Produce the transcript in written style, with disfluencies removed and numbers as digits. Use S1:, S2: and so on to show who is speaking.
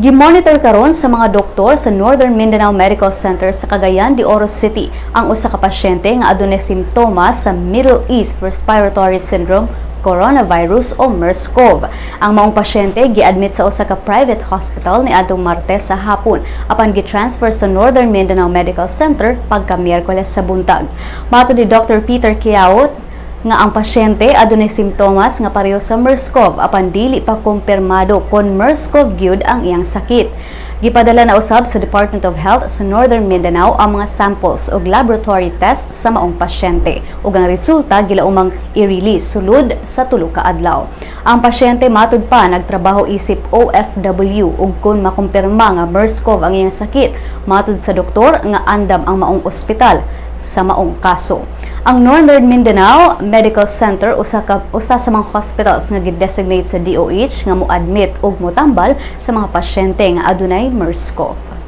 S1: Gimonitor karon sa mga doktor sa Northern Mindanao Medical Center sa Cagayan de Oro City ang usa ka pasyente nga adunay simptomas sa Middle East Respiratory Syndrome coronavirus o MERS-CoV. Ang maong pasyente giadmit sa usa ka private hospital niadtong Martes sa hapon apan gitransfer sa Northern Mindanao Medical Center pagka Miyerkules sa buntag. Matud ni Dr. Peter Quiaut nga ang pasyente adunay simptomas nga pareho sa MERS-CoV apan dili pa kumpirmado kon MERS-CoV gyud ang iyang sakit. Gipadala na usab sa Department of Health sa Northern Mindanao ang mga samples ug laboratory tests sa maong pasyente ug ang resulta gilaumang i-release sulod sa tulo ka adlaw. Ang pasyente matud pa nagtrabaho isip OFW ug kun makumpirma nga MERS-CoV ang iyang sakit, matud sa doktor nga andam ang maong ospital sa maong kaso. Ang Northern Mindanao Medical Center usa sa mga hospitals nga gidesignate sa DOH nga moadmit ug motambal sa mga pasyente nga adunay MERS-CoV.